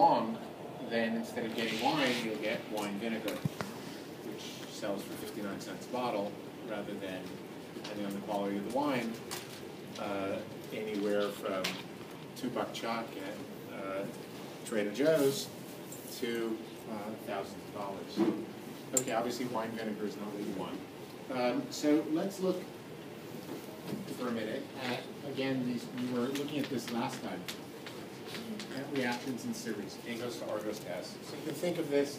long, then instead of getting wine, you'll get wine vinegar, which sells for 59 cents a bottle, rather than, depending on the quality of the wine, anywhere from $2 chuck at Trader Joe's to thousands of dollars. Okay, obviously wine vinegar is not what you want. So let's look for a minute at, again, we were looking at this last time, at reactions in series. A goes to R goes to S. So you can think of this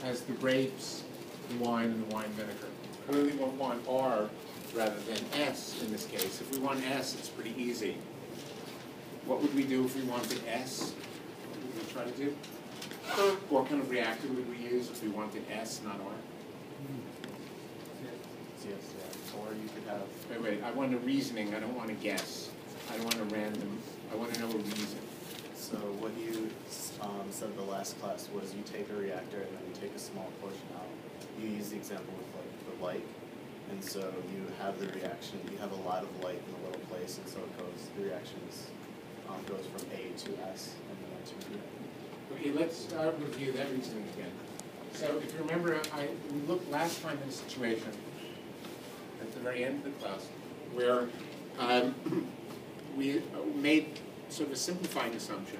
as the grapes, the wine, and the wine vinegar. Clearly we'll want R rather than S in this case. If we want S, it's pretty easy. What would we do if we wanted S? What would we try to do? What kind of reactor would we use if we wanted S, not R? Yes, or you could have... Wait, I want a reasoning, I don't want to guess. I don't want a random, I want to know a reason. So what you said in the last class was you take a reactor and then you take a small portion out. You use the example with like the light, and so you have the reaction, you have a lot of light in a little place, and so it goes, the reactions goes from A to S and then to B. Okay, let's review that reasoning again. So if you remember, we looked last time in a situation at the very end of the class where we made sort of a simplifying assumption.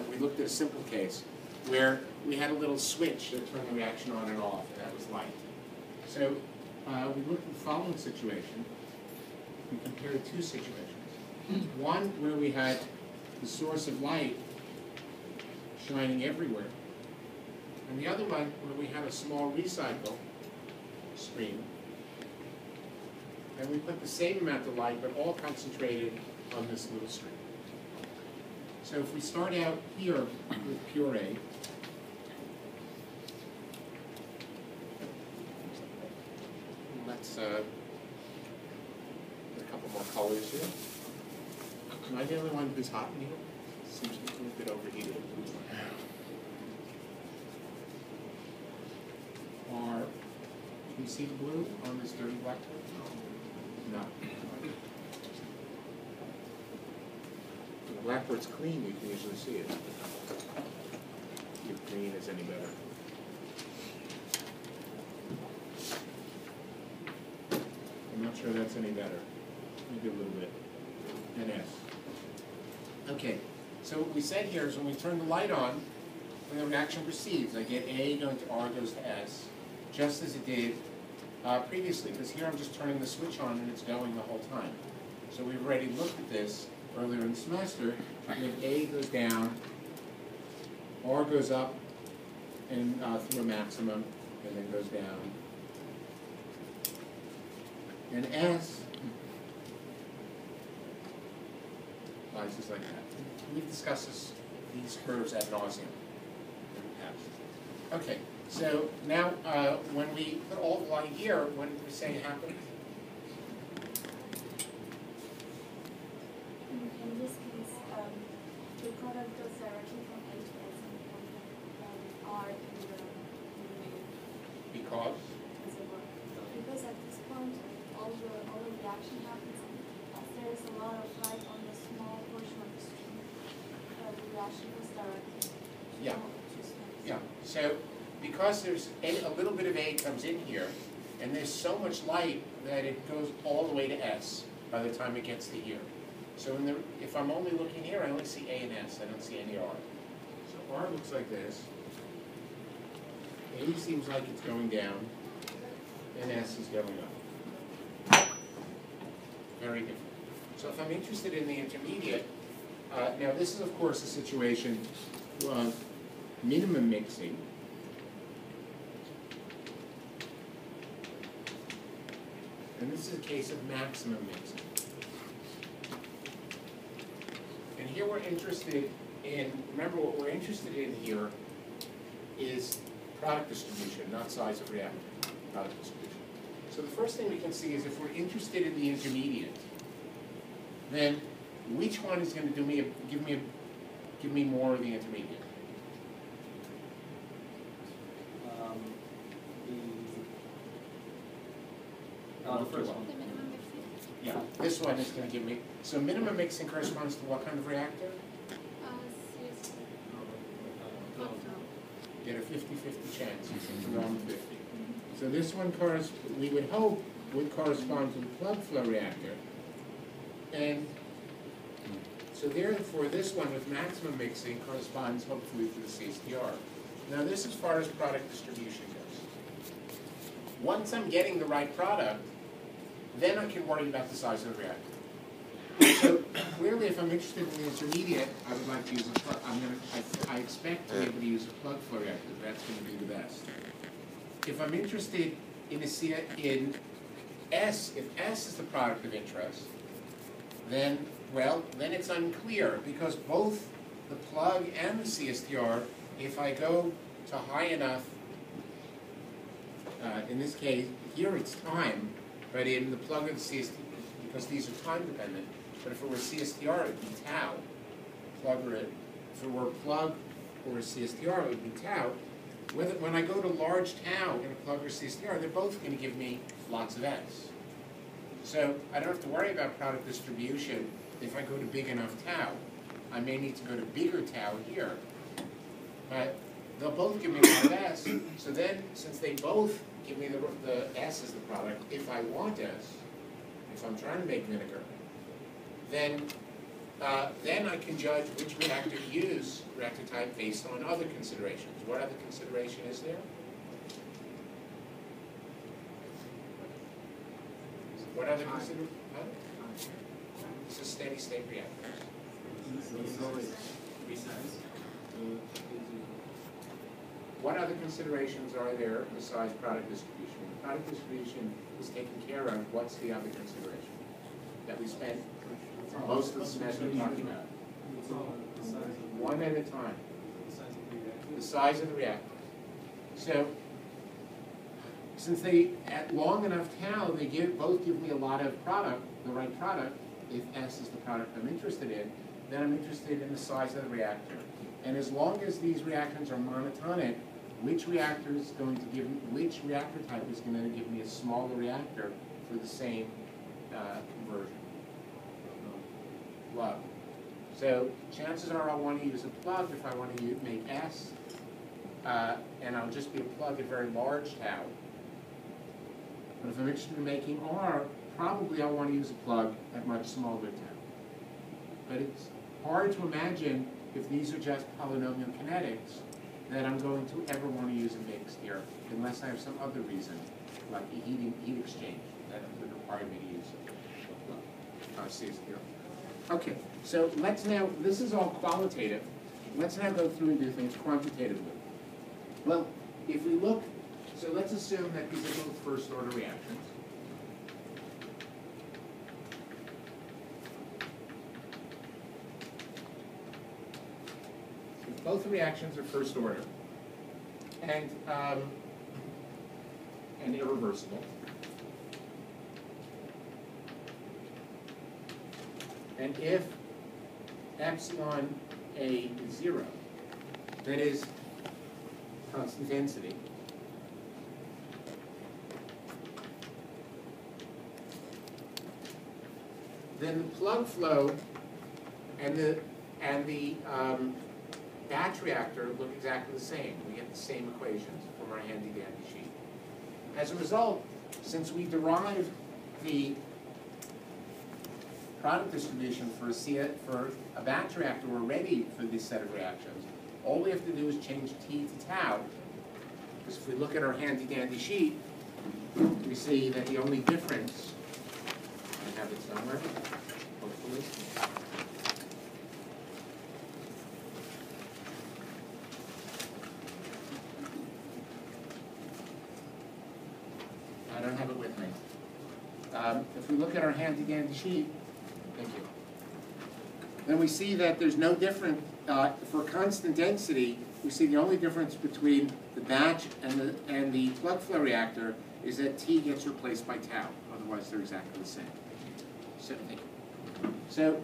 We looked at a simple case where we had a little switch that turned the reaction on and off, and that was light. So we looked at the following situation. We compared two situations. One where we had the source of light shining everywhere, and the other one where we had a small recycle stream, and we put the same amount of light, but all concentrated on this little stream. So if we start out here with pure A, let's put a couple more colors here. Am I the only one who's hot in here? Seems to be a bit overheated. Or, can you see the blue on this dirty blackboard? No. The blackboard's clean, you can usually see it. If green is any better. I'm not sure that's any better. Maybe a little bit. And S. Okay, so what we said here is when we turn the light on, when the reaction proceeds, I get A going to R goes to S, just as it did previously, because here I'm just turning the switch on and it's going the whole time. So we've already looked at this earlier in the semester, when A goes down, R goes up and through a maximum, and then goes down. And S rises like that. We've discussed these curves ad nauseum in the past. Okay, so now when we put all the light here, what did we say happened? In this case, the product goes directly from A to S and R in the Because? reservoir. Because at this point, all the reaction happens, as there is a lot of light on the small portion of the stream, the reaction goes directly to Yeah. to Yeah. So because there's a little bit of A comes in here, and there's so much light that it goes all the way to S by the time it gets to here. So if I'm only looking here, I only see A and S. I don't see any R. So R looks like this. A seems like it's going down, and S is going up. Very different. So if I'm interested in the intermediate, now this is of course a situation of minimum mixing. And this is a case of maximum mixing. And here we're interested in, remember what we're interested in here is product distribution, not size of reactor, product distribution. So the first thing we can see is if we're interested in the intermediate, then which one is going to give me more of the intermediate? The first one. The minimum mixing? Yeah, this one is going to give me, so minimum mixing corresponds to what kind of reactor? CSE. get a 50-50 chance to 150. So this one we would hope would correspond to the plug flow reactor. And so therefore this one with maximum mixing corresponds hopefully to the CSTR. Now this as far as product distribution goes. Once I'm getting the right product, then I can worry about the size of the reactor. So clearly, if I'm interested in the intermediate, I would like to use a plug. I expect to be able to use a plug flow reactor. That's going to be the best. If I'm interested in in S, if S is the product of interest, then it's unclear because both the plug and the CSTR, if I go to high enough, in this case, here it's time, but in the plug and the CSTR, because these are time dependent, but if it were CSTR, it would be tau. If it were a plug or a CSTR, it would be tau. When I go to large tau in a plug or CSTR, they're both going to give me lots of S. So I don't have to worry about product distribution if I go to big enough tau. I may need to go to bigger tau here. But they'll both give me a lot of S. So then, since they both give me the S as the product, if I want S, if I'm trying to make vinegar, then I can judge which reactor to use, reactor type, based on other considerations. What other consideration is there? What other consideration? It's a steady state reactor. What other considerations are there besides product distribution? When product distribution is taken care of, what's the other consideration that we spent most of the semester talking about? One at a time. The size of the reactor. So, since they, at long enough tau, they both give me a lot of product, the right product, if S is the product I'm interested in, then I'm interested in the size of the reactor. And as long as these reactants are monotonic, which reactor type is going to give me a smaller reactor for the same conversion? Plug. So chances are I'll want to use a plug if I want to make S, and I'll just be a plug at very large tau. But if I'm interested in making R, probably I'll want to use a plug at much smaller tau. But it's hard to imagine, if these are just polynomial kinetics, that I'm going to ever want to use a mixed here, unless I have some other reason, like a heat exchange, that would require me to use CSTR. Okay, so let's now, this is all qualitative. Let's now go through and do things quantitatively. Well, if we look, so let's assume that these are both first order reactions. Both reactions are first order and irreversible. And if epsilon A is 0, that is constant density, then the plug flow and the batch reactor look exactly the same. We get the same equations from our handy-dandy sheet. As a result, since we derived the product distribution for a batch reactor already for this set of reactions, all we have to do is change T to tau. Because if we look at our handy-dandy sheet, we see that the only difference, I have it somewhere, hopefully. I don't have it with me. If we look at our handy-dandy sheet, thank you, then we see that there's no difference. For constant density, we see the only difference between the batch and the plug flow reactor is that T gets replaced by tau. Otherwise, they're exactly the same. So, thank you. So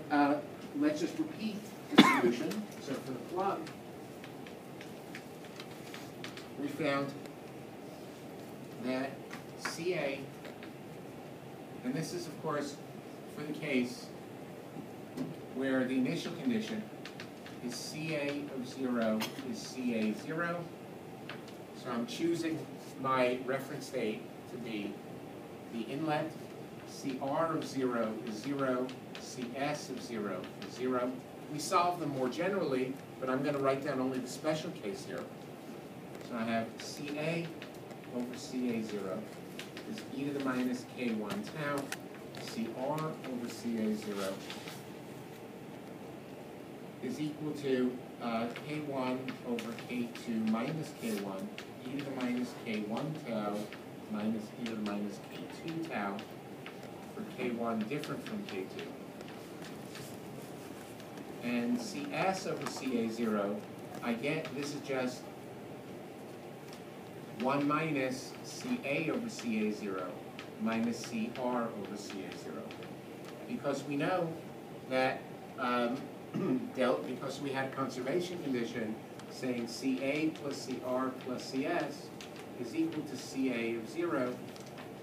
let's just repeat the solution. So for the plug, we found that CA, and this is of course for the case where the initial condition is CA of 0 is CA 0, So I'm choosing my reference state to be the inlet, CR of 0 is 0, CS of 0 is 0. We solve them more generally, but I'm going to write down only the special case here. So I have CA over CA0 is e to the minus k1 tau, CR over CA0 is equal to k1 over k2 minus k1, e to the minus k1 tau minus e to the minus k2 tau for k1 different from k2. And CS over CA0, I get, this is just 1 minus CA over CA0 minus CR over CA0. Because we know that, because we had a conservation condition saying CA plus CR plus CS is equal to CA of 0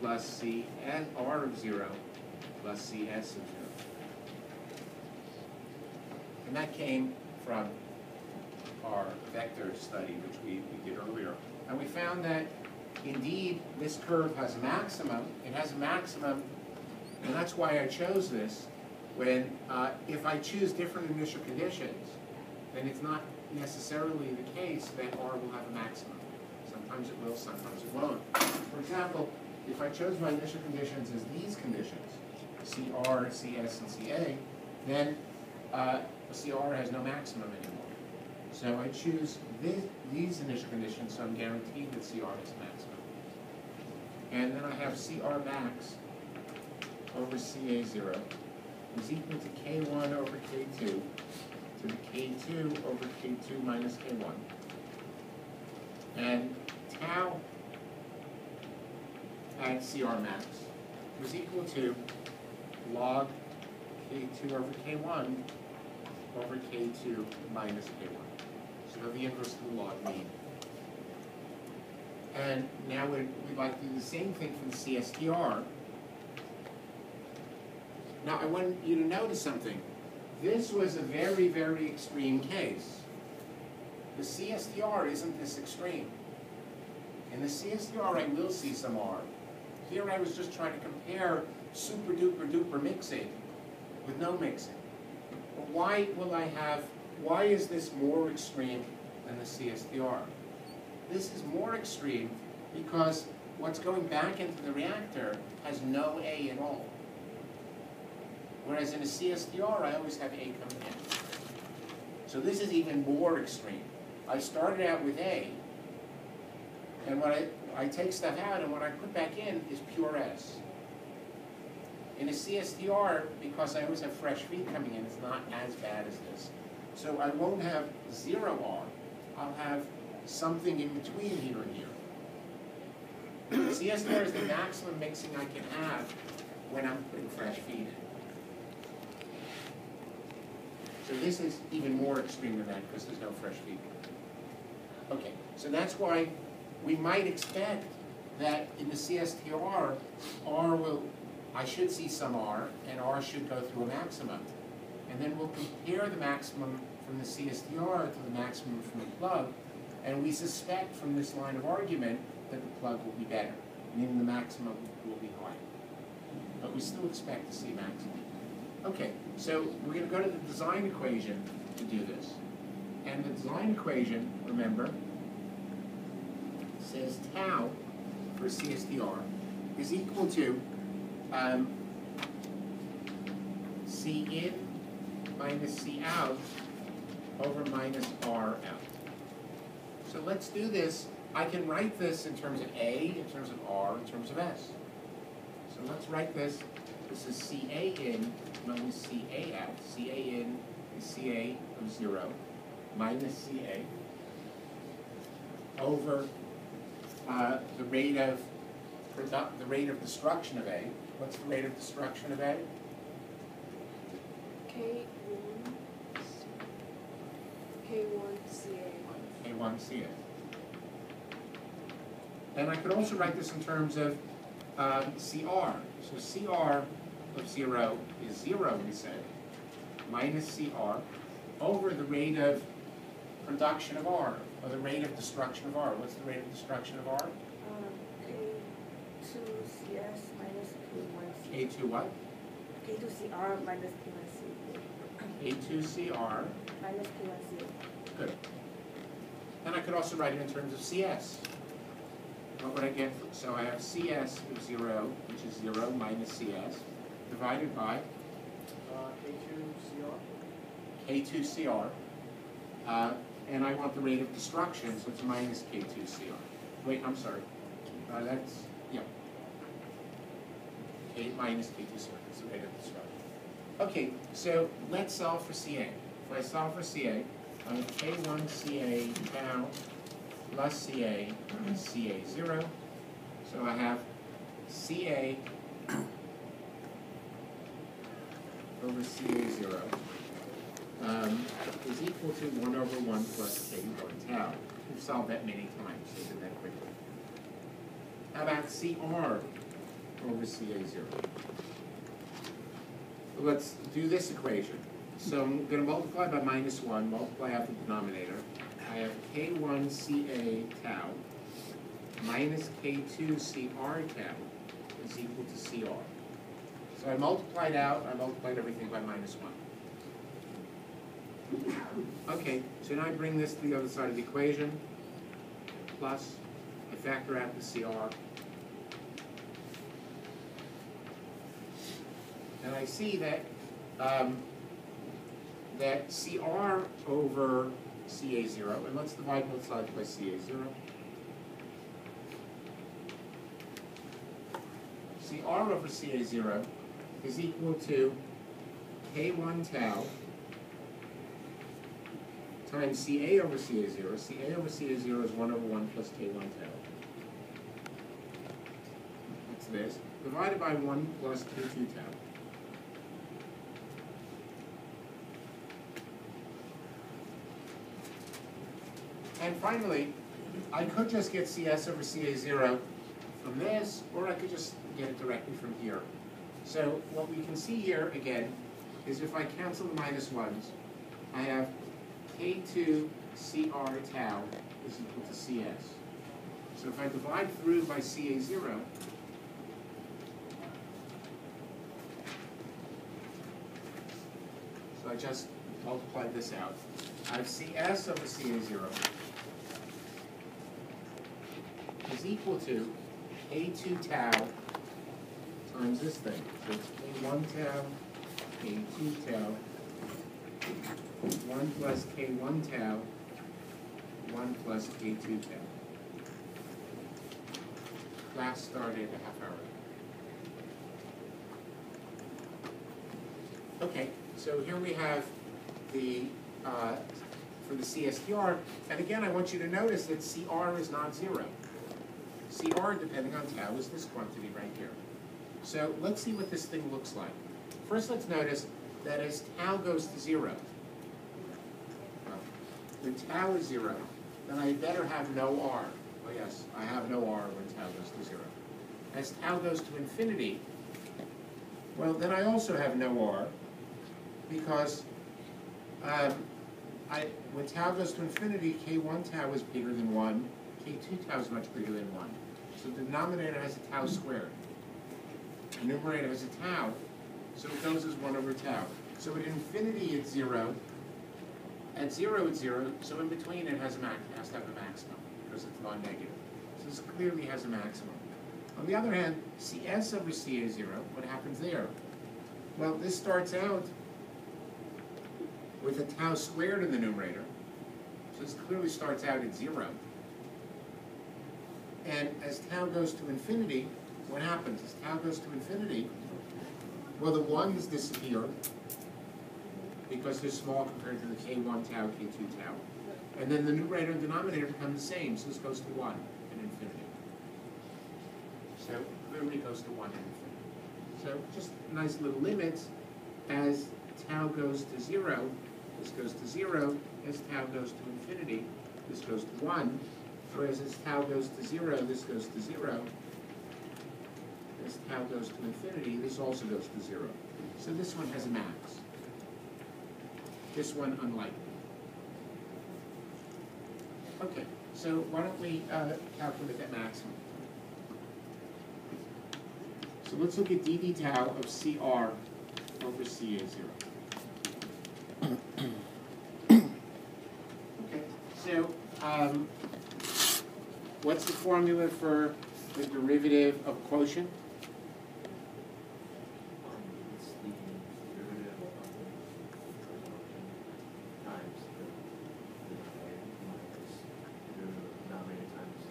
plus CR of 0 plus CS of 0. And that came from our vector study, which we did earlier. And we found that, indeed, this curve has a maximum. It has a maximum, and that's why I chose this. When, if I choose different initial conditions, then it's not necessarily the case that R will have a maximum. Sometimes it will, sometimes it won't. For example, if I chose my initial conditions as these conditions, CR, CS, and CA, then CR has no maximum anymore. So I choose these initial conditions, so I'm guaranteed that CR is maximum. And then I have CR max over CA0 is equal to K1 over K2 to the K2 over K2 minus K1. And tau at CR max was equal to log K2 over K1 over K2 minus K1. So the inverse of the log mean. And now we'd like to do the same thing for the CSTR. Now I want you to notice something. This was a very, very extreme case. The CSTR isn't this extreme. In the CSTR I will see some R. Here I was just trying to compare super duper duper mixing with no mixing. But why is this more extreme than the CSTR? This is more extreme because what's going back into the reactor has no A at all. Whereas in a CSTR, I always have A coming in. So this is even more extreme. I started out with A, and when I take stuff out, and what I put back in is pure S. In a CSTR, because I always have fresh feed coming in, it's not as bad as this. So I won't have 0 R. I'll have something in between here and here. CSTR is the maximum mixing I can have when I'm putting fresh feed in. So this is even more extreme than that because there's no fresh feed. Okay, so that's why we might expect that in the CSTR, I should see some R, and R should go through a maximum. And then we'll compare the maximum from the CSTR to the maximum from the plug, and we suspect from this line of argument that the plug will be better, meaning the maximum will be higher. But we still expect to see maximum. Okay, so we're going to go to the design equation to do this. And the design equation, remember, says tau for CSTR is equal to C in minus C out over minus R out. So let's do this. I can write this in terms of A, in terms of R, in terms of S. So let's write this. This is CA in minus CA out. CA in is CA of 0 minus CA over the rate of destruction of A. What's the rate of destruction of A? K1CA. K1CA. And I could also write this in terms of CR. So CR of 0 is 0, we said, minus CR over the rate of production of R, or the rate of destruction of R. What's the rate of destruction of R? K2CS minus K1C. K2 what? K2CR minus K1C. K2CR. Minus K1C. Good. And I could also write it in terms of CS. What would I get? So I have CS of 0, which is 0 minus CS, divided by K2CR. And I want the rate of destruction, so it's minus K2CR. Wait, I'm sorry. That's, yeah. K minus K2CR, that's the rate of destruction. Okay, so let's solve for CA. If I solve for CA, I have K1CA tau plus CA is CA0. So I have CA over CA0 is equal to 1 over 1 plus K1 tau. We've solved that many times, so do that quickly. How about CR over CA0? Let's do this equation. So I'm going to multiply by minus 1, multiply out the denominator. I have K1CA tau minus K2CR tau is equal to CR. So I multiplied everything by minus 1. Okay, so now I bring this to the other side of the equation, plus, I factor out the CR, and I see that that CR over CA0, and let's divide both sides by CA0. CR over CA0 is equal to K1 tau times CA over CA0. CA over CA0 is 1 over 1 plus K1 tau. That's this. Divided by 1 plus K2 tau. And finally, I could just get CS over CA0 from this, or I could just get it directly from here. So what we can see here, again, is if I cancel the minus 1s, I have K2 CR tau is equal to CS. So if I divide through by CA0, so I just multiplied this out, I have CS over CA0 is equal to K2 tau times this thing. So it's K1 tau, K2 tau, 1 plus K1 tau, 1 plus K2 tau. Class started a half hour ago. Okay, so here we have the, for the CSTR, and again I want you to notice that CR is not 0. CR, depending on tau, is this quantity right here. So let's see what this thing looks like. First, let's notice that as tau goes to 0, well, when tau is 0, then I better have no R. Oh yes, I have no R when tau goes to 0. As tau goes to infinity, well, then I also have no R, because when tau goes to infinity, K1 tau is bigger than 1, K2 tau is much bigger than 1. So the denominator has a tau squared. The numerator has a tau, so it goes as 1 over tau. So at infinity it's 0. At 0 it's 0, so in between it has to have a maximum, because it's non-negative. So this clearly has a maximum. On the other hand, CS over CA0, what happens there? Well, this starts out with a tau squared in the numerator. So this clearly starts out at 0. And as tau goes to infinity, what happens? As tau goes to infinity, well, the 1s disappear because they're small compared to the K1 tau, K2 tau. And then the numerator and denominator become the same, so this goes to 1 in infinity. So clearly goes to 1 in infinity. So just nice little limits. As tau goes to 0, this goes to 0. As tau goes to infinity, this goes to 1. Whereas as tau goes to 0, this goes to 0. As tau goes to infinity, this also goes to 0. So this one has a max. This one unlikely. Okay, so why don't we calculate that maximum? So let's look at dd tau of CR over CA0. Okay, so what's the formula for the derivative of quotient? It's the derivative of the times the denominator minus the denominator times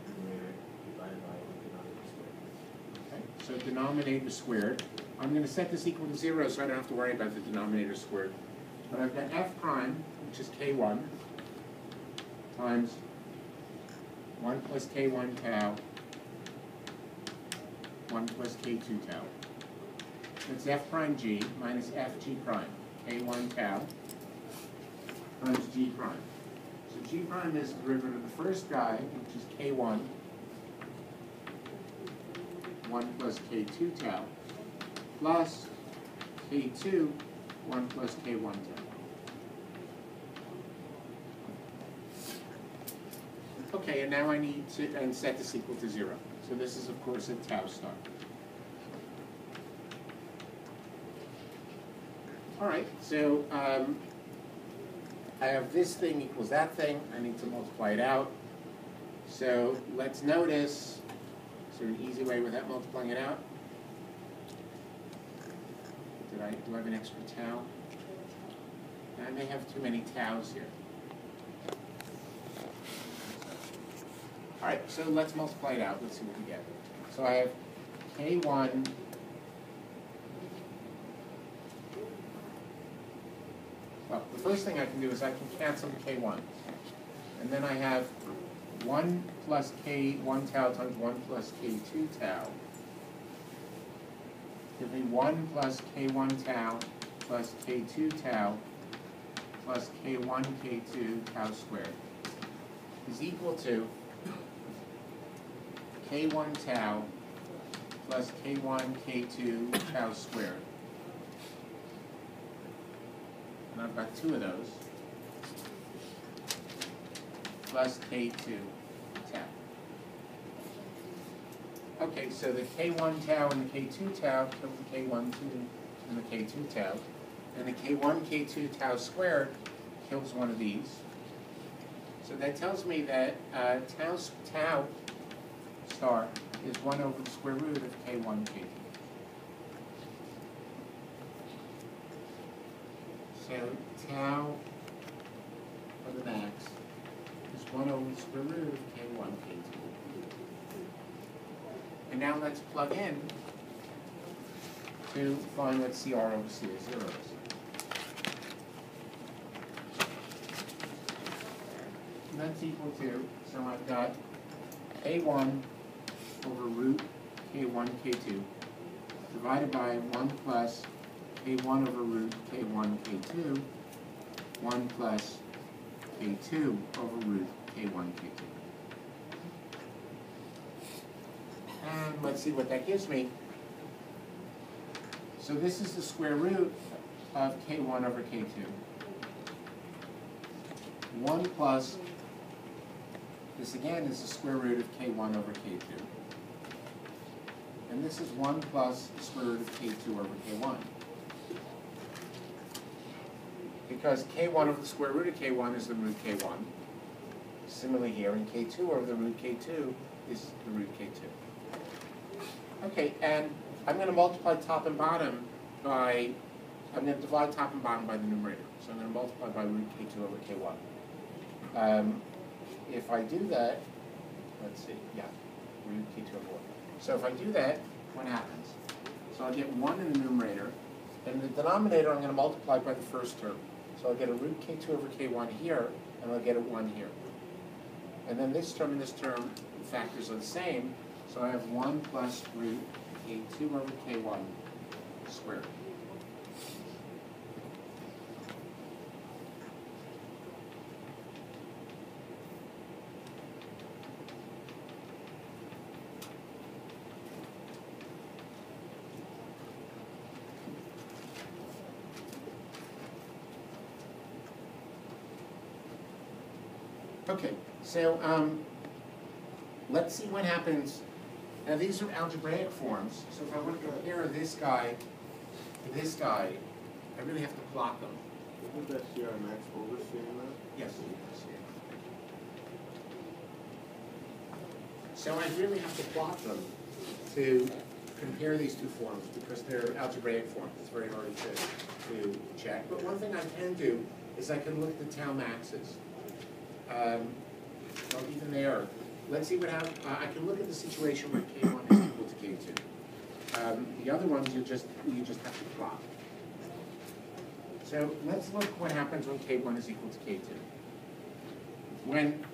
the numerator divided by the denominator squared. Okay, so denominator squared. I'm going to set this equal to 0 so I don't have to worry about the denominator squared. But I've got f prime, which is k1, times 1 plus k1 tau, 1 plus k2 tau. That's f prime g minus f g prime, k1 tau times g prime. So g prime is the derivative of the first guy, which is k1, 1 plus k2 tau, plus k2, 1 plus k1 tau. Okay, and now I need to set this equal to 0. So this is, of course, a tau star. All right, so I have this thing equals that thing. I need to multiply it out. So let's notice, is there an easy way without multiplying it out? Do I have an extra tau? I may have too many taus here. All right, so let's multiply it out. Let's see what we get. So I have k1 well, the first thing I can do is I can cancel the k1. And then I have 1 plus k1 tau times 1 plus k2 tau. Give me 1 plus k1 tau plus k2 tau plus k1 k2 tau squared is equal to k1 tau plus k1 k2 tau squared. And I've got 2 of those, plus k2 tau. Okay, so the k1 tau and the k2 tau kill the k1 and the k2 tau, and the k1 k2 tau squared kills one of these. So that tells me that tau star is 1 over the square root of k1 k2. So tau for the max is 1 over the square root of k1 k2. And now let's plug in to find what CR over CA0 is. And that's equal to, so I've got k1 over root k1 k2 divided by 1 plus k1 over root k1 k2, 1 plus k2 over root k1 k2. And let's see what that gives me. So this is the square root of k1 over k2. 1 plus, this again is the square root of k1 over k2. And this is 1 plus the square root of k2 over k1. Because k1 over the square root of k1 is the root k1. Similarly here, and k2 over the root k2 is the root k2. Okay, and I'm going to multiply top and bottom by, I'm going to divide top and bottom by the numerator. So I'm going to multiply by root k2 over k1. If I do that, let's see, yeah, root k2 over 1. So if I do that, what happens? So I'll get 1 in the numerator, and the denominator I'm going to multiply by the first term. So I'll get a root k2 over k1 here, and I'll get a 1 here. And then this term and this term, the factors are the same, so I have 1 plus root k2 over k1 squared. Okay, So let's see what happens. Now these are algebraic forms, so if I want to compare this guy to this guy, I really have to plot them. Isn't that CR max over CMF? Yes. So I really have to plot them to compare these two forms because they're algebraic forms. It's very hard to check. But one thing I can do is I can look at the tau maxes. Well, even there, let's see what happens. I can look at the situation where K1 is equal to K2. The other ones you just have to plot. So let's look what happens when K1 is equal to K2. When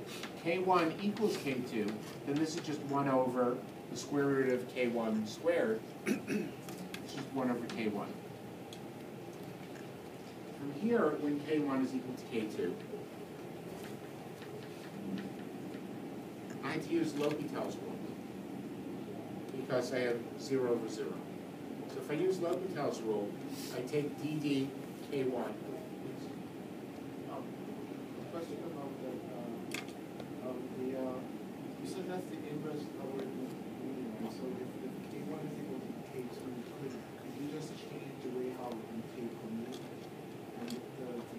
K1 equals K2, then this is just 1 over the square root of K1 squared, which is 1 over K1. From here, when K1 is equal to K2, I have to use L'Hopital's rule because I have 0 over 0. So if I use L'Hopital's rule, I take dd K1. Question about that, you said that's the inverse of our meaning, right? So if K1 is equal to K2, could you just change the way how we take commute?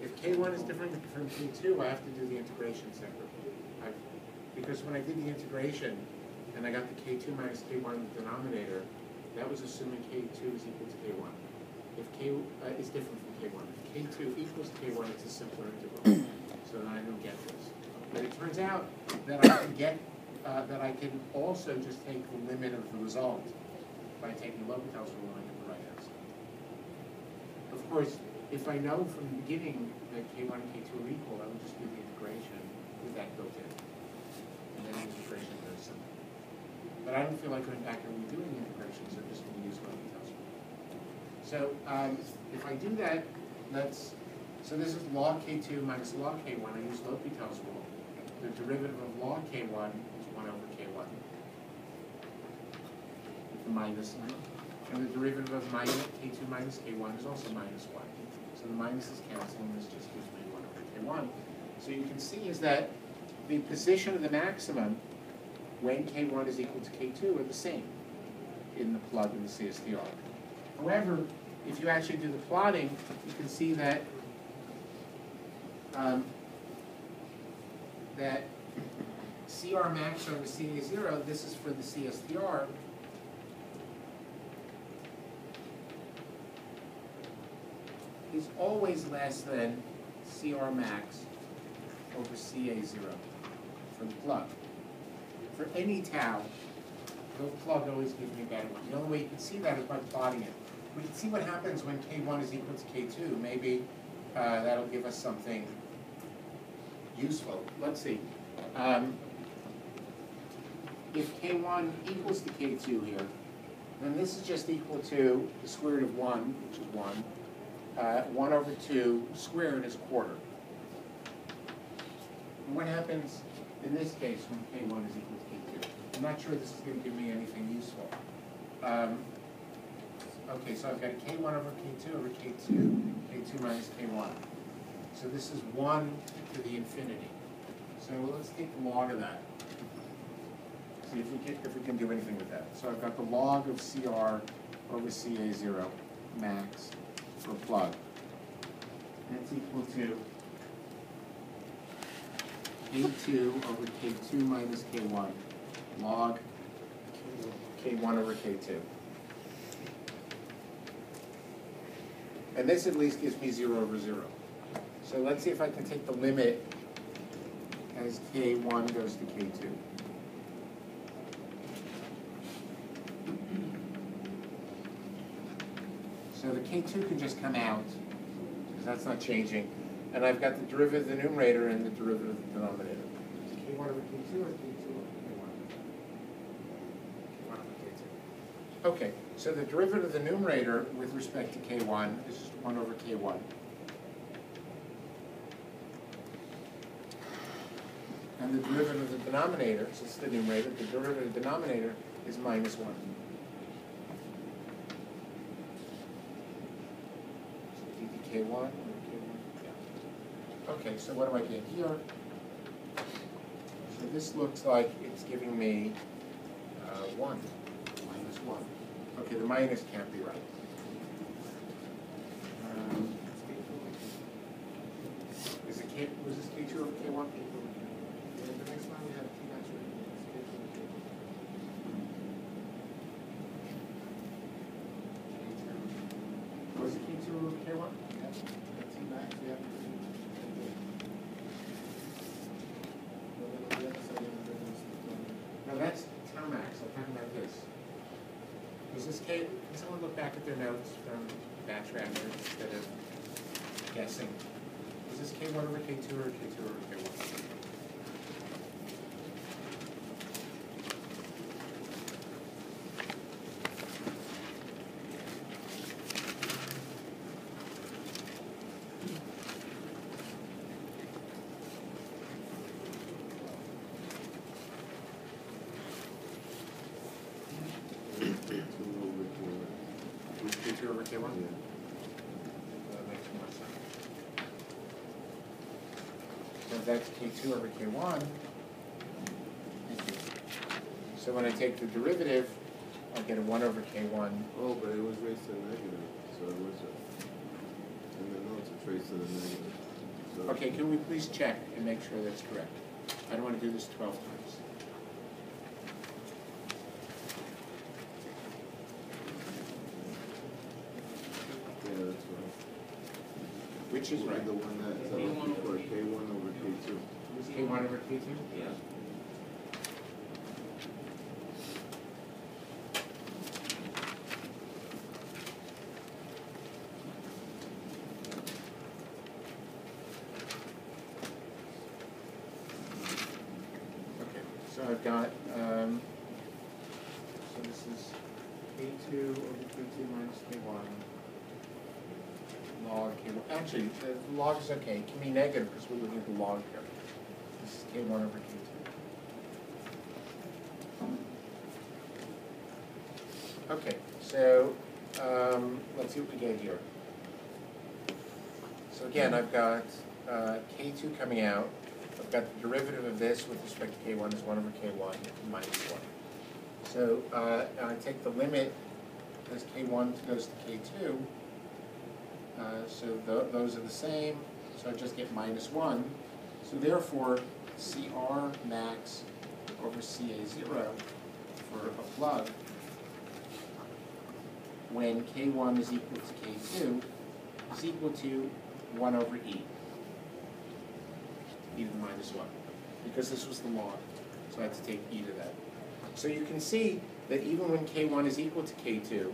If K1 is different from K2, I have to do the integration separately. Because when I did the integration, and I got the K2 minus K1 in the denominator, that was assuming K2 is equal to K1. If K is different from K1, if K2 equals K1, it's a simpler integral. So then I don't get this. But it turns out that I can get, that I can also just take the limit of the result by taking L'Hopital's rule and I get the right answer. Of course, if I know from the beginning that K1 and K2 are equal, I would just do the integration with that built in. And then the integration is very simple. But I don't feel like going back and redoing the integration, so I'm just going to use L'Hopital's rule. So if I do that, so this is log K2 minus log K1. I use L'Hopital's rule. The derivative of log K1 is 1 over K1. With the minus sign. And the derivative of minus K2 minus K1 is also minus 1. So the minuses cancel, and this just gives me 1 over K1. So you can see is that the position of the maximum when K1 is equal to K2 are the same in the plug in the CSTR. However, if you actually do the plotting, you can see that that CR max over CA0, this is for the CSTR, is always less than CR max over CA0 for the plug. For any tau, the plug always gives me a better one. The only way you can see that is by plotting it. We can see what happens when K1 is equal to K2. Maybe that'll give us something useful. Let's see. If K1 equals to K2 here, then this is just equal to the square root of 1, which is 1. 1 over 2 squared is a quarter. And what happens in this case when K1 is equal to K2? I'm not sure this is going to give me anything useful. Okay, so I've got a K1 over K2 over K2 minus K1. So this is 1 to the infinity. So let's take the log of that. See if we can do anything with that. So I've got the log of CR over CA0 max for a plug. That's equal to K2 over K2 minus K1 log K1 over K2. And this at least gives me 0 over 0. So let's see if I can take the limit as K1 goes to K2. So the K2 can just come out, because that's not changing. And I've got the derivative of the numerator and the derivative of the denominator. Is K1 over K2 or K2 over K1? K1 over K2. Okay, so the derivative of the numerator with respect to K1 is just 1 over K1. And the derivative of the denominator, so it's the numerator, the derivative of the denominator is minus 1. So ddk1 over K1, yeah. Okay, so what do I get here? this looks like it's giving me 1, -1. Okay, the minus can't be right. Is it K, was this K2 over K1? And the next line we have T max right? Was it K2 over K1? Yeah, T max, we have. No, that's tau max. I'm talking about this. Was this K, can someone look back at their notes from batch reactor instead of guessing? Was this K1 over K2 or K2 over K1? K2 over K1? Yeah. That makes more sense. So if that's K2 over K1. So when I take the derivative, I'll get a 1 over K1. Oh, but it was raised to the negative, so it was in the notes it's raised to the negative. So Okay, can we please check and make sure that's correct? I don't want to do this 12 times. yeah, that's right. Which is right? The one that is before K1 over K2. K1 over K2? Yeah. Okay, so I've got, so this is K2 over K2 minus K1. Log K1, actually, the log is okay, it can be negative because we're looking at the log here. This is K1 over K2. Okay, so let's see what we get here. So again, I've got K2 coming out. I've got the derivative of this with respect to K1 is 1 over K1 minus 1. So I take the limit as K1 goes to K2. So those are the same. So I just get minus 1. So therefore, CR max over CA0 for a plug when K1 is equal to K2 is equal to 1 over E. E to the minus 1, because this was the log, so I had to take E to that. So you can see that even when K1 is equal to K2,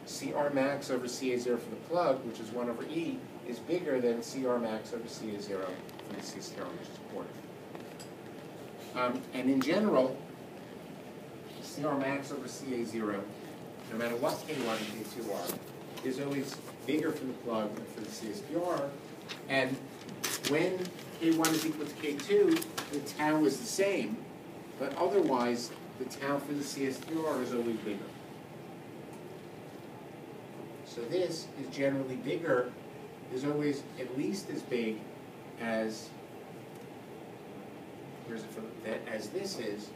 CR max over CA0 for the plug, which is 1 over E, is bigger than CR max over CA0 for the CSTR, which is a quarter. And in general, CR max over CA0, no matter what K1 and K2 are, is always bigger for the plug than for the CSTR. And when K1 is equal to K2, the tau is the same, but otherwise, the tau for the CSTR is always bigger. So this is generally bigger, is always at least as big as, as this is,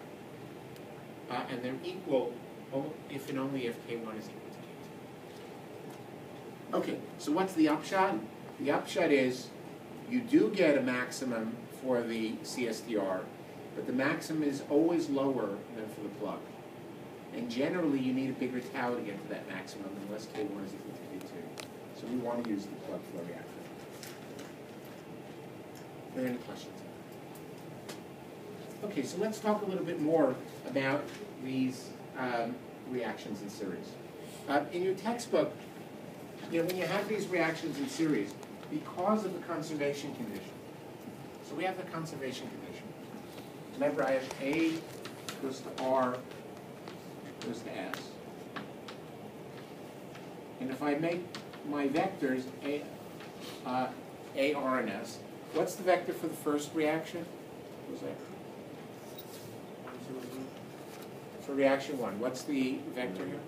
and they're equal if and only if K1 is equal to K2. Okay, so what's the upshot? The upshot is you do get a maximum for the CSTR, but the maximum is always lower than for the plug. And generally, you need a bigger tau to get to that maximum unless K1 is equal to K2. So we want to use the plug flow reactor. Are there any questions? Okay, so let's talk a little bit more about these reactions in series. In your textbook, when you have these reactions in series, because of the conservation condition, so we have the conservation condition. Remember, I have A goes to R goes to S. And if I make my vectors A, R, and S, what's the vector for the first reaction? What was that? For reaction 1, what's the vector here?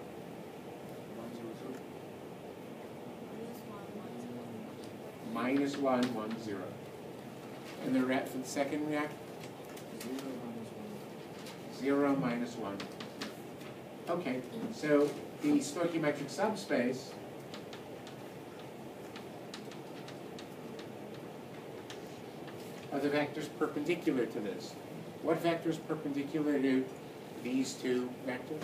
-1, 1, 0. And the for the second reaction? 0, minus 1. Okay, so the stoichiometric subspace are the vectors perpendicular to this. What vector is perpendicular to these two vectors?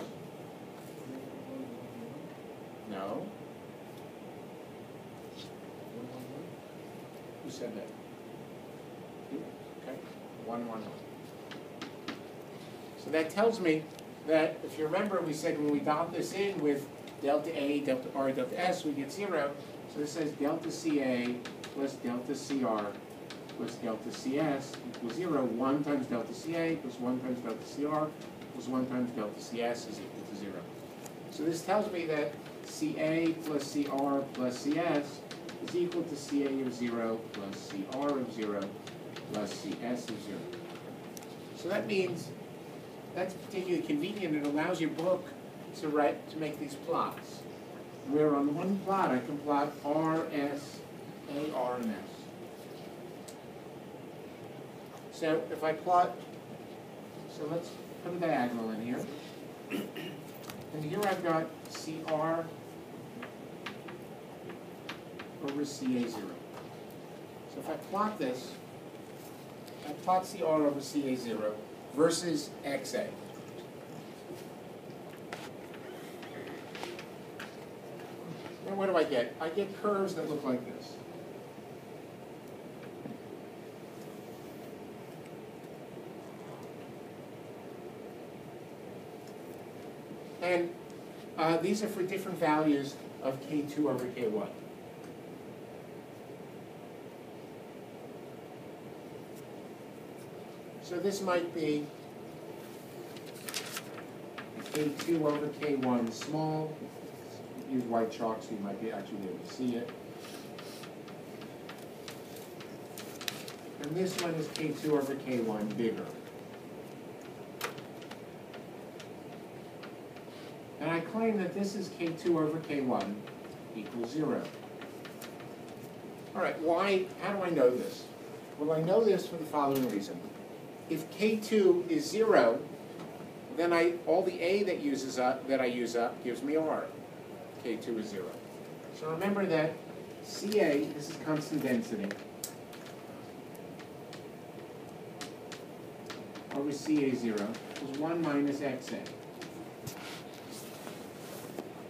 No. Who said that? You? Okay. 1, 1, 1. So that tells me that, if you remember, we said when we dot this in with delta A, delta R, delta S, we get 0. So this says delta CA plus delta CR plus delta CS equals 0. 1 times delta CA plus 1 times delta CR plus 1 times delta CS is equal to 0. So this tells me that CA plus CR plus CS is equal to CA of 0 plus CR of 0 plus CS of 0. So that means that's particularly convenient. It allows your book to make these plots, where on one plot I can plot R, S, A, R, and S. So if I plot, so let's put a diagonal in here. And here I've got CR over CA0. So if I plot this, I plot CR over CA0 versus XA. Now what do I get? I get curves that look like this. And these are for different values of K2 over K1. So this might be K2 over K1 small. Use white chalk so you might actually be able to see it. And this one is K2 over K1 bigger. And I claim that this is K2 over K1 equals 0. All right, how do I know this? Well, I know this for the following reason. If K2 is 0, then all the A that I use up gives me R. K2 is 0. So remember that CA, this is constant density, over CA0 is 1 minus XA.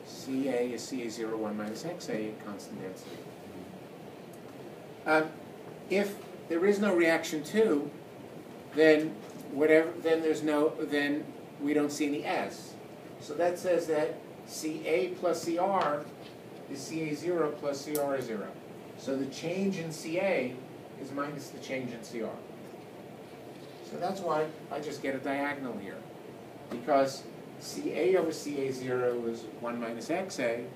CA is CA0, 1 minus XA, constant density. If there is no reaction 2, then we don't see any S. So that says that CA plus CR is CA0 plus CR0. So the change in CA is minus the change in CR. So that's why I just get a diagonal here. Because CA over CA0 is 1 minus XA,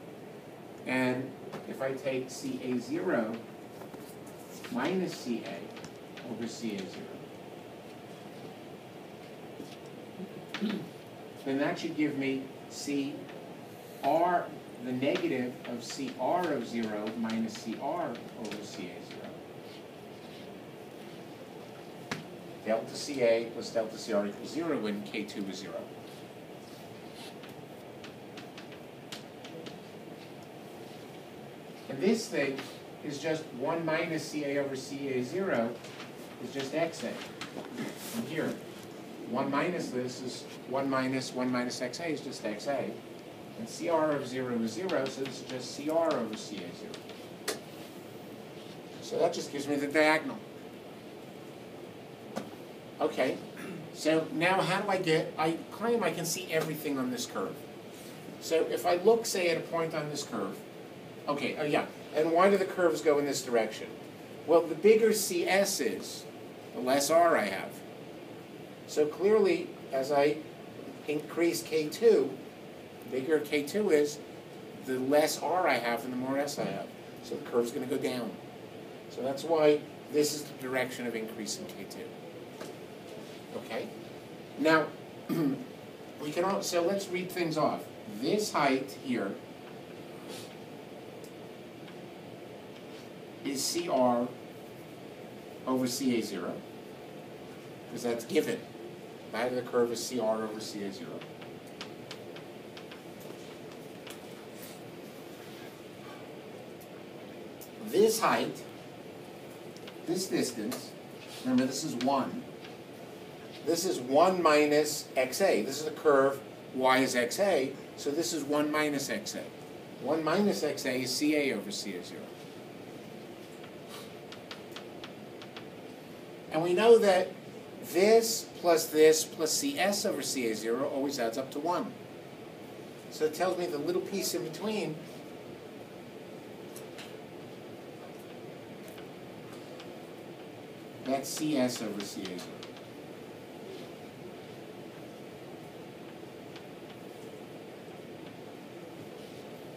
and if I take CA0 minus CA over CA0, then that should give me CR, the negative of CR of 0 minus CR over CA0. Delta CA plus delta CR equals 0 when K2 is 0. And this thing is just 1 minus CA over CA0 is just XA. And here, 1 minus this is 1 minus XA is just XA. And CR of 0 is 0, so this is just CR over CA0. So that just gives me the diagonal. Okay, so now how do I claim I can see everything on this curve. So if I look, say, at a point on this curve, okay, and why do the curves go in this direction? Well, the bigger CS is, the less R I have. So clearly, as I increase K2, the bigger K2 is, the less R I have and the more S I have. So the curve's going to go down. So that's why this is the direction of increasing K2. Okay? Now, so let's read things off. This height here is CR over CA0, because that's given. The height of the curve is CR over CA0. This height, this distance, remember this is 1. This is 1 minus XA. This is the curve, y is XA, so this is 1 minus XA. 1 minus XA is CA over CA0. And we know that this plus CS over CA0 always adds up to 1. So it tells me the little piece in between that's CS over CA0.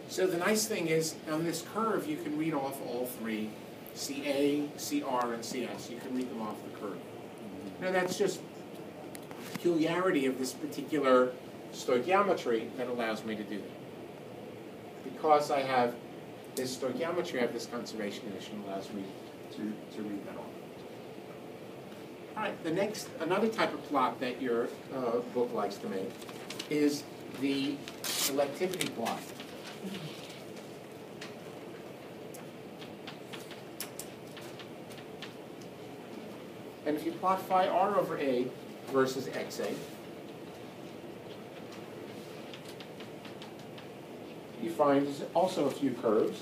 So the nice thing is, on this curve, you can read off all three, CA, CR, and CS. You can read them off the curve. Now that's just a peculiarity of this particular stoichiometry that allows me to do that. Because I have this stoichiometry, I have this conservation condition allows me to read that off. All right, another type of plot that your book likes to make is the selectivity plot. And if you plot phi r over a versus xa, you find also a few curves.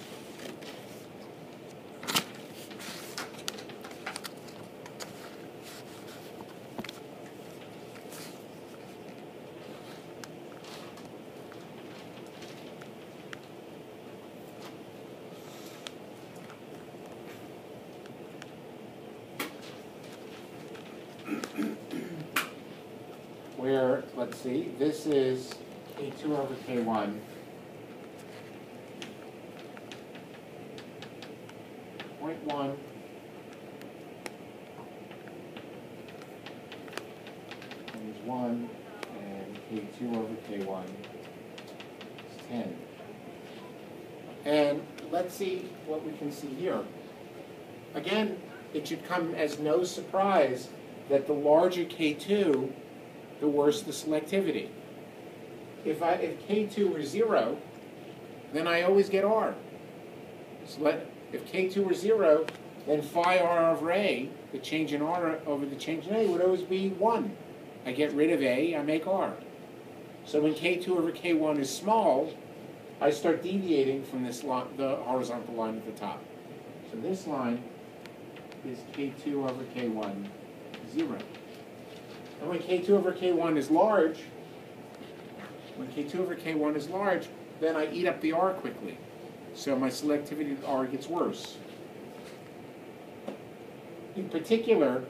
Where, let's see, this is K2 over K1. Point 1. And there's 1, and K2 over K1 is 10. And let's see what we can see here. Again, it should come as no surprise that the larger K2, the worse the selectivity. If K2 were 0, then I always get R. So if K2 were 0, then phi R over A, the change in R over the change in A, would always be 1. I get rid of A, I make R. So when K2 over K1 is small, I start deviating from this line, the horizontal line at the top. So this line is K2 over K1, 0. And when K2 over K1 is large, then I eat up the R quickly. So my selectivity to R gets worse. In particular,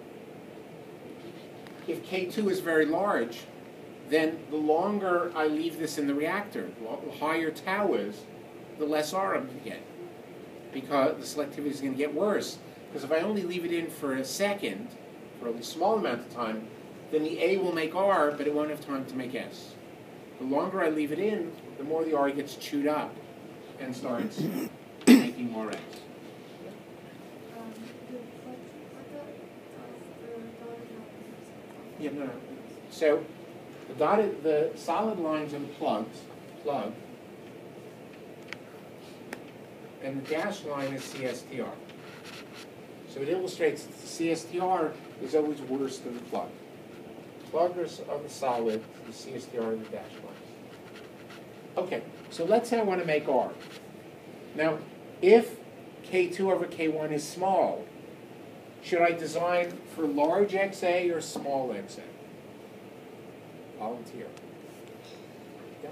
if K2 is very large, then the longer I leave this in the reactor, the higher tau is, the less R I'm going to get. Because the selectivity is going to get worse. Because if I only leave it in for a second, for a small amount of time, then the A will make R, but it won't have time to make S. The longer I leave it in, the more the R gets chewed up and starts making more S. Yeah, no. So the solid lines are the plug, and the dashed line is CSTR. So it illustrates that the CSTR is always worse than the plug. Pluggers are the solid, the CSTR are the dashed lines. Okay, so let's say I want to make R. Now, if K2 over K1 is small, should I design for large XA or small XA? Volunteer. Yeah.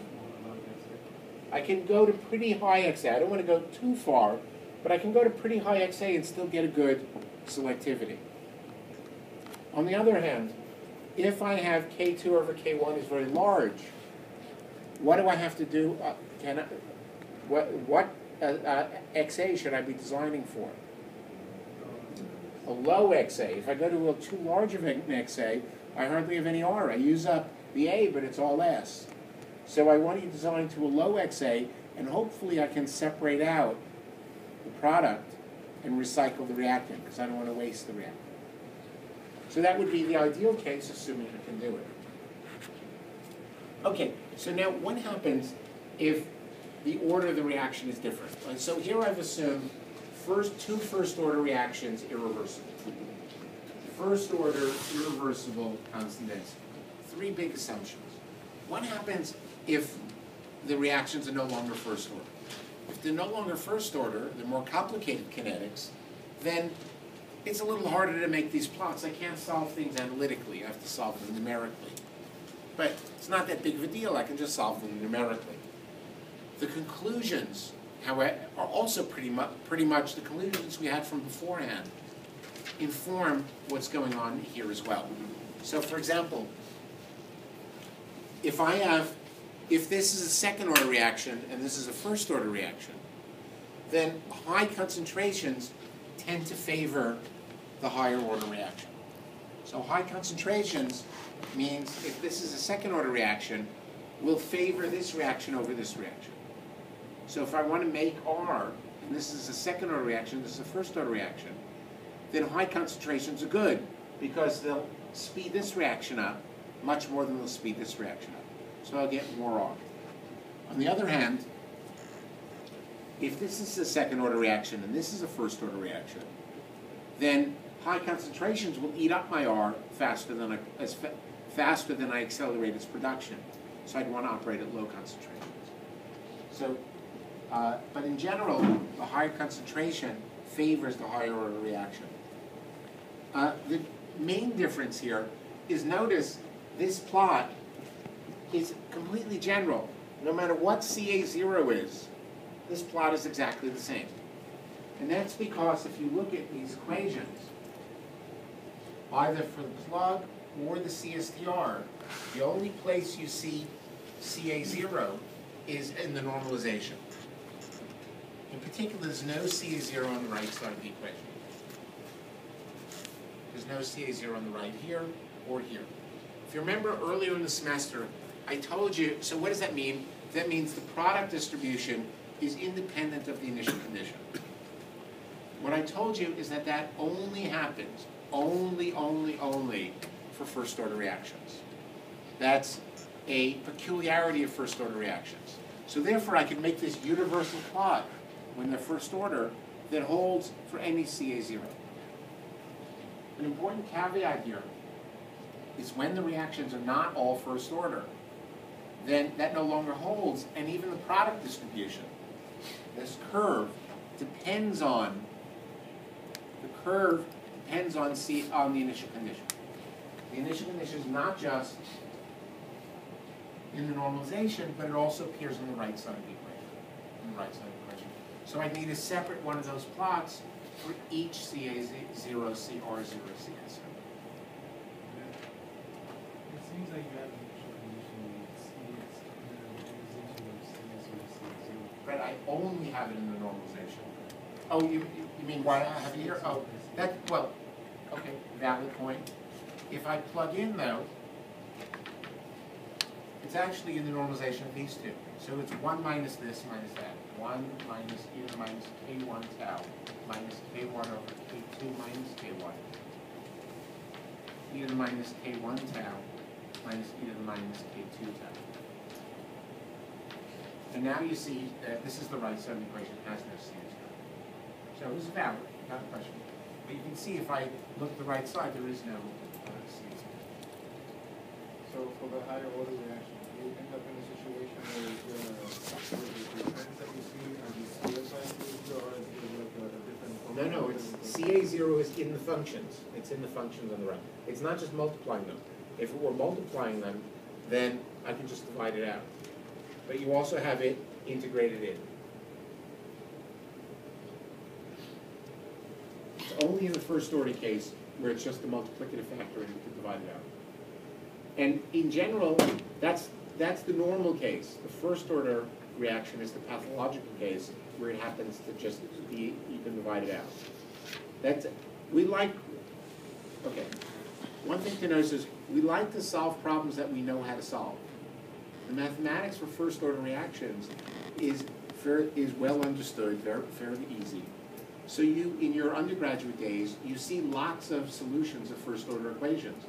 I can go to pretty high XA. I don't want to go too far, but I can go to pretty high XA and still get a good selectivity. On the other hand, if I have K2 over K1 is very large, what do I have to do? What XA should I be designing for? A low XA. If I go to a too large of an XA, I hardly have any R. I use up the A, but it's all S. So I want to design to a low XA, and hopefully I can separate out the product and recycle the reactant, because I don't want to waste the reactant. So that would be the ideal case, assuming I can do it. Okay, so now what happens if the order of the reaction is different? So here I've assumed two first order reactions irreversible. First order irreversible constant density. Three big assumptions. What happens if the reactions are no longer first order? If they're no longer first order, they're more complicated kinetics, then it's a little harder to make these plots. I can't solve things analytically. I have to solve them numerically. But it's not that big of a deal. I can just solve them numerically. The conclusions, however, are also pretty much the conclusions we had from beforehand inform what's going on here as well. So for example, if this is a second order reaction and this is a first order reaction, then high concentrations tend to favor the higher order reaction. So high concentrations means if this is a second order reaction, will favor this reaction over this reaction. So if I want to make R, and this is a second order reaction, this is a first order reaction, then high concentrations are good because they'll speed this reaction up much more than they'll speed this reaction up. So I'll get more R. On the other hand, if this is a second order reaction and this is a first order reaction, then high concentrations will eat up my R faster than I accelerate its production. So I'd want to operate at low concentrations. So, but in general, the higher concentration favors the higher order reaction. The main difference here is, notice this plot is completely general. No matter what CA0 is, this plot is exactly the same. And that's because if you look at these equations, either for the plug or the CSTR, the only place you see CA0 is in the normalization. In particular, there's no CA0 on the right side of the equation. There's no CA0 on the right here or here. If you remember earlier in the semester, I told you, so what does that mean? That means the product distribution is independent of the initial condition. What I told you is that that only happens, only for first order reactions. That's a peculiarity of first order reactions. So therefore I can make this universal plot when they're first order that holds for any CA0. An important caveat here is when the reactions are not all first order, then that no longer holds, and even the product distribution, this curve depends on on the initial condition. The initial condition is not just in the normalization, but it also appears on the right side of the equation. So I need a separate one of those plots for each CA0, CR0, CS0. It seems like you have an initial condition CS, But I only have it in the normalization. Oh, you mean why I have it here? Oh, well, okay, valid point. If I plug in though, it's actually in the normalization of these two. So it's 1 minus this minus that. 1 minus e to the minus k1 tau minus k1 over k2 minus k1. E to the minus k1 tau minus e to the minus k2 tau. And now you see that this is the right side of the equation, it has no CSR. So it's valid, not a question. But you can see if I look at the right side, there is no CSR. So for the higher order reaction, you end up in a situation where the trends that you see are these square sizes, or is it like a different? No, it's CA0 is in the functions. It's in the functions on the right. It's not just multiplying them. If it were multiplying them, then I can just divide it out. But you also have it integrated in. It's only in the first order case where it's just a multiplicative factor and you can divide it out. And in general, that's the normal case. The first order reaction is the pathological case where it happens to just be, you can divide it out. Okay. One thing to notice is we like to solve problems that we know how to solve. The mathematics for first order reactions is well understood, fairly easy. So in your undergraduate days, you see lots of solutions of first order equations.